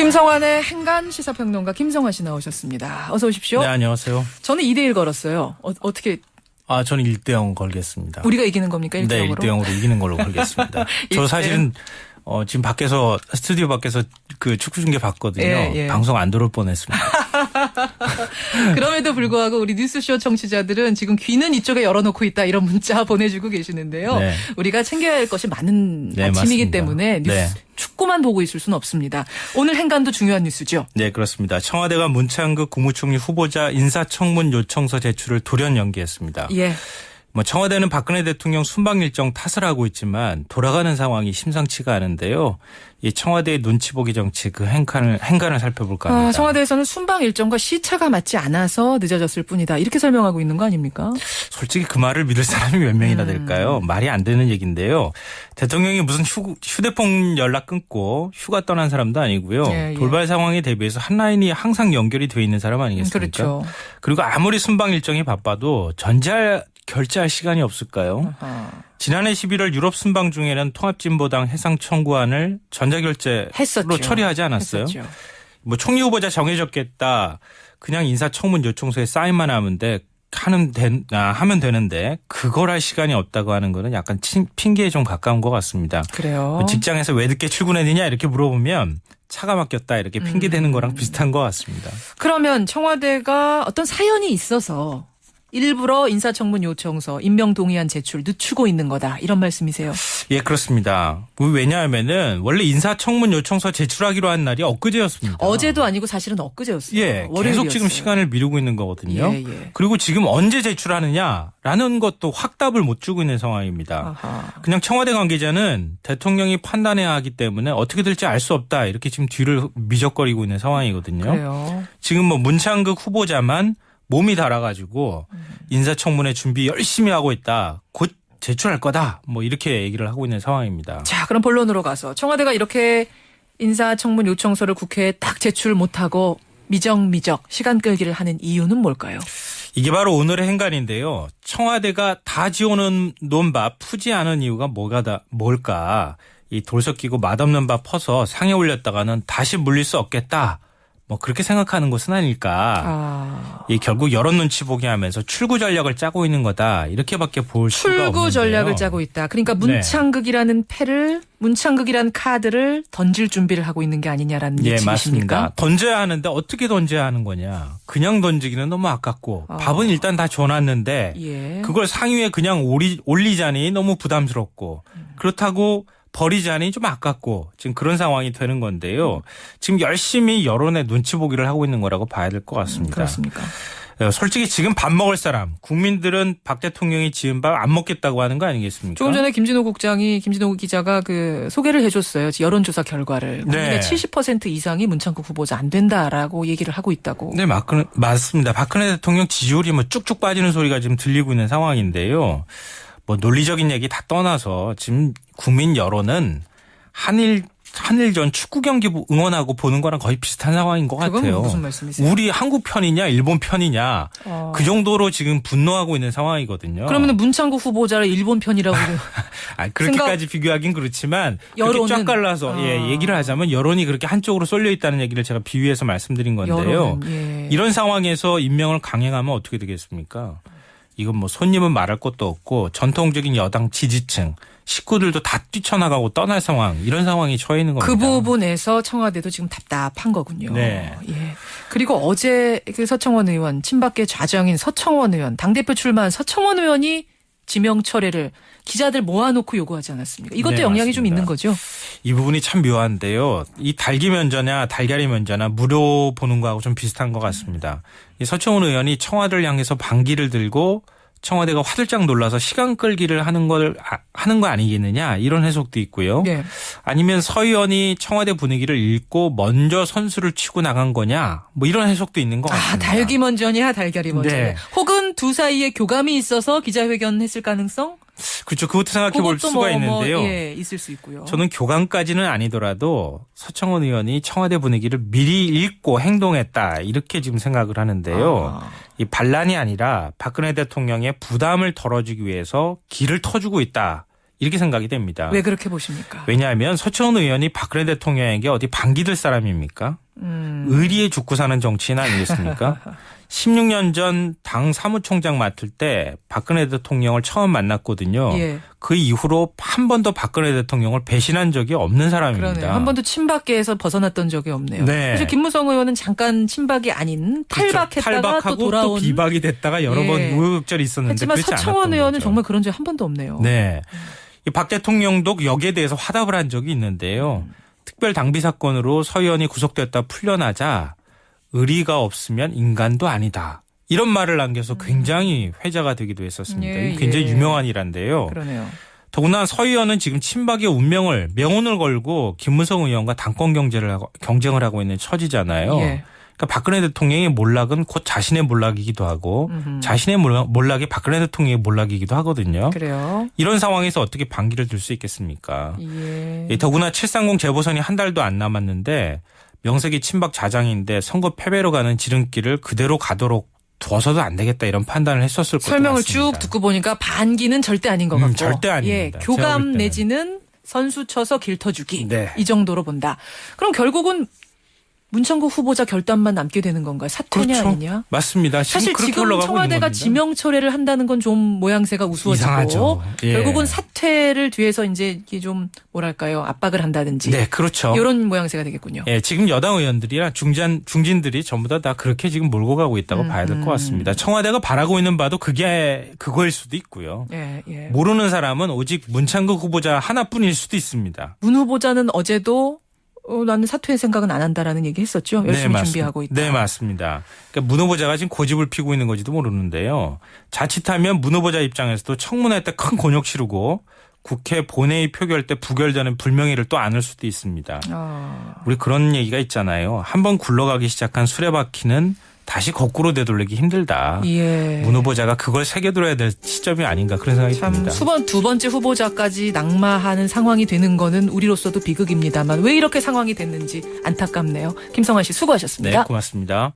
김성환의 행간 시사평론가 김성환 씨 나오셨습니다. 어서 오십시오. 네, 안녕하세요. 저는 2대1 걸었어요. 어떻게? 저는 1대0 걸겠습니다. 우리가 이기는 겁니까? 1대0으로? 네, 1대0으로 이기는 걸로 걸겠습니다. 저 사실은 지금 밖에서 스튜디오 밖에서 그 축구 중계 봤거든요. 예. 방송 안 들어올 뻔했습니다. 그럼에도 불구하고 우리 뉴스쇼 청취자들은 지금 귀는 이쪽에 열어놓고 있다 이런 문자 보내주고 계시는데요. 네. 우리가 챙겨야 할 것이 많은 아침이기 맞습니다. 때문에 뉴스, 축구만 보고 있을 수는 없습니다. 오늘 행간도 중요한 뉴스죠. 네, 그렇습니다. 청와대가 문창극 국무총리 후보자 인사청문 요청서 제출을 돌연 연기했습니다. 예. 청와대는 박근혜 대통령 순방 일정 탓을 하고 있지만 돌아가는 상황이 심상치가 않은데요. 이 청와대의 눈치 보기 정치 그 행간을 살펴볼까 합니다. 청와대에서는 순방 일정과 시차가 맞지 않아서 늦어졌을 뿐이다. 이렇게 설명하고 있는 거 아닙니까? 솔직히 그 말을 믿을 사람이 몇 명이나 될까요? 말이 안 되는 얘기인데요. 대통령이 무슨 휴대폰 연락 끊고 휴가 떠난 사람도 아니고요. 예. 돌발 상황에 대비해서 한 라인이 항상 연결이 돼 있는 사람 아니겠습니까? 그렇죠. 그리고 아무리 순방 일정이 바빠도 결제할 시간이 없을까요? 지난해 11월 유럽 순방 중에는 통합진보당 해상 청구안을 전자결제로 했었죠. 처리하지 않았어요? 했었죠. 총리 후보자 정해졌겠다. 그냥 인사청문 요청서에 사인만 하면 되는데 그걸 할 시간이 없다고 하는 거는 약간 핑계에 좀 가까운 것 같습니다. 그래요. 직장에서 왜 늦게 출근했느냐 이렇게 물어보면 차가 막혔다 이렇게 핑계대는 거랑 비슷한 것 같습니다. 그러면 청와대가 어떤 사연이 있어서 일부러 인사청문 요청서 임명동의안 제출 늦추고 있는 거다. 이런 말씀이세요? 예, 그렇습니다. 왜냐하면은 원래 인사청문 요청서 제출하기로 한 날이 엊그제였습니다. 어제도 아니고 사실은 엊그제였어요. 예, 계속 지금 시간을 미루고 있는 거거든요. 예. 그리고 지금 언제 제출하느냐라는 것도 확답을 못 주고 있는 상황입니다. 아하. 그냥 청와대 관계자는 대통령이 판단해야 하기 때문에 어떻게 될지 알 수 없다. 이렇게 지금 뒤를 미적거리고 있는 상황이거든요. 그래요. 지금 문창극 후보자만 몸이 달아가지고 인사청문회 준비 열심히 하고 있다. 곧 제출할 거다. 이렇게 얘기를 하고 있는 상황입니다. 자, 그럼 본론으로 가서 청와대가 이렇게 인사청문 요청서를 국회에 딱 제출 못하고 미적 시간 끌기를 하는 이유는 뭘까요? 이게 바로 오늘의 행간인데요. 청와대가 다 지어놓은 바 푸지 않은 이유가 뭘까? 이 돌 섞이고 맛없는 밥 퍼서 상에 올렸다가는 다시 물릴 수 없겠다. 그렇게 생각하는 것은 아닐까. 결국 여론 눈치 보게 하면서 출구 전략을 짜고 있는 거다. 이렇게밖에 볼 수가 없는데요. 출구 전략을 짜고 있다. 그러니까 문창극이라는 문창극이라는 카드를 던질 준비를 하고 있는 게 아니냐라는 얘기십니까? 맞습니다. 던져야 하는데 어떻게 던져야 하는 거냐. 그냥 던지기는 너무 아깝고 밥은 일단 다 줘놨는데 그걸 상위에 그냥 올리자니 너무 부담스럽고 그렇다고 버리자니 좀 아깝고 지금 그런 상황이 되는 건데요. 지금 열심히 여론의 눈치 보기를 하고 있는 거라고 봐야 될 것 같습니다. 그렇습니까? 솔직히 지금 밥 먹을 사람 국민들은 박 대통령이 지은 밥 안 먹겠다고 하는 거 아니겠습니까? 조금 전에 김진호 기자가 그 소개를 해줬어요. 여론조사 결과를. 국민의 70% 이상이 문창극 후보자 안 된다라고 얘기를 하고 있다고. 네, 맞습니다. 박근혜 대통령 지지율이 쭉쭉 빠지는 소리가 지금 들리고 있는 상황인데요. 논리적인 얘기 다 떠나서 지금 국민 여론은 한일전 축구 경기 응원하고 보는 거랑 거의 비슷한 상황인 것 같아요. 그건 무슨 말씀이세요? 우리 한국 편이냐 일본 편이냐 그 정도로 지금 분노하고 있는 상황이거든요. 그러면 문창국 후보자를 일본 편이라고 그렇게까지 비교하긴 그렇지만 여론은 쫙 갈라서 얘기를 하자면 여론이 그렇게 한쪽으로 쏠려 있다는 얘기를 제가 비유해서 말씀드린 건데요. 이런 상황에서 임명을 강행하면 어떻게 되겠습니까? 이건 손님은 말할 것도 없고 전통적인 여당 지지층 식구들도 다 뛰쳐나가고 떠날 상황 이런 상황이 처해 있는 겁니다. 그 부분에서 청와대도 지금 답답한 거군요. 네. 그리고 어제 그 서청원 의원 친박계 좌정인 서청원 의원 당대표 출마한 서청원 의원이 지명 철회를 기자들 모아놓고 요구하지 않았습니까? 이것도 영향이 맞습니다. 좀 있는 거죠? 이 부분이 참 묘한데요. 이 달기 면제냐 달걀이 면제나 무료 보는 거하고 좀 비슷한 것 같습니다. 이 서청원 의원이 청와대를 향해서 반기를 들고 청와대가 화들짝 놀라서 시간 끌기를 하는 거 아니겠느냐 이런 해석도 있고요. 네. 아니면 서 의원이 청와대 분위기를 읽고 먼저 선수를 치고 나간 거냐 이런 해석도 있는 것 같습니다. 달기 먼저냐 달걀이 먼저냐. 네. 혹은 두 사이에 교감이 있어서 기자회견 했을 가능성? 그렇죠. 그것도 생각해 볼 수가 있는데요. 있을 수 있고요. 저는 교감까지는 아니더라도 서청원 의원이 청와대 분위기를 미리 읽고 행동했다 이렇게 지금 생각을 하는데요. 이 반란이 아니라 박근혜 대통령의 부담을 덜어주기 위해서 길을 터주고 있다. 이렇게 생각이 됩니다. 왜 그렇게 보십니까? 왜냐하면 서청원 의원이 박근혜 대통령에게 어디 반기들 사람입니까? 의리에 죽고 사는 정치인 아니겠습니까? 16년 전 당 사무총장 맡을 때 박근혜 대통령을 처음 만났거든요. 예. 그 이후로 한 번도 박근혜 대통령을 배신한 적이 없는 사람입니다. 그러네요. 한 번도 친박계에서 벗어났던 적이 없네요. 네. 그래서 김무성 의원은 잠깐 친박이 아닌 탈박했다가 탈박하고 또 돌아온. 또 비박이 됐다가 여러 번 예. 우여곡절이 있었는데 하지만 그렇지 서청원 않았던 의원은 거죠. 정말 그런 적이 한 번도 없네요. 네. 이 박 대통령도 여기에 대해서 화답을 한 적이 있는데요. 특별 당비 사건으로 서 의원이 구속됐다 풀려나자 의리가 없으면 인간도 아니다. 이런 말을 남겨서 굉장히 회자가 되기도 했었습니다. 예, 굉장히 예. 유명한 일인데요. 그러네요. 더구나 서 의원은 지금 친박의 운명을 명운을 걸고 김무성 의원과 당권 경쟁을 하고 있는 처지잖아요. 예. 그러니까 박근혜 대통령의 몰락은 곧 자신의 몰락이기도 하고 자신의 몰락이 박근혜 대통령의 몰락이기도 하거든요. 그래요. 이런 상황에서 어떻게 반기를 들 수 있겠습니까? 예. 더구나 730 재보선이 한 달도 안 남았는데 명색이 친박 자장인데 선거 패배로 가는 지름길을 그대로 가도록 두어서도 안 되겠다 이런 판단을 했었을 것도 설명을 같습니다. 쭉 듣고 보니까 반기는 절대 아닌 것 같고. 절대 아닙니다. 예, 제가 볼 교감 때는. 내지는 선수 쳐서 길터주기. 네. 이 정도로 본다. 그럼 결국은 문창국 후보자 결단만 남게 되는 건가요? 사퇴냐 그렇죠. 아니냐? 맞습니다. 사실 그렇게 지금 흘러가고 청와대가 있는 겁니다. 지명 철회를 한다는 건 좀 모양새가 우스워지고 이상하죠. 예. 결국은 사퇴를 뒤에서 이제 이게 좀 뭐랄까요 압박을 한다든지 네, 그렇죠. 이런 모양새가 되겠군요. 예, 지금 여당 의원들이나 중진들이 전부 다 그렇게 지금 몰고 가고 있다고 봐야 될 것 같습니다. 청와대가 바라고 있는 바도 그거일 수도 있고요. 예, 예. 모르는 사람은 오직 문창국 후보자 하나뿐일 수도 있습니다. 문 후보자는 어제도 나는 사퇴의 생각은 안 한다라는 얘기 했었죠. 열심히 준비하고 있다. 네, 맞습니다. 그러니까 문 후보자가 지금 고집을 피우고 있는 건지도 모르는데요. 자칫하면 문 후보자 입장에서도 청문회 때 큰 곤욕 치르고 국회 본회의 표결 때 부결되는 불명예를 또 안을 수도 있습니다. 우리 그런 얘기가 있잖아요. 한번 굴러가기 시작한 수레바퀴는 다시 거꾸로 되돌리기 힘들다. 예. 문 후보자가 그걸 새겨들어야 될 시점이 아닌가 그런 생각이 듭니다. 두 번째 후보자까지 낙마하는 상황이 되는 거는 우리로서도 비극입니다만 왜 이렇게 상황이 됐는지 안타깝네요. 김성환 씨 수고하셨습니다. 네, 고맙습니다.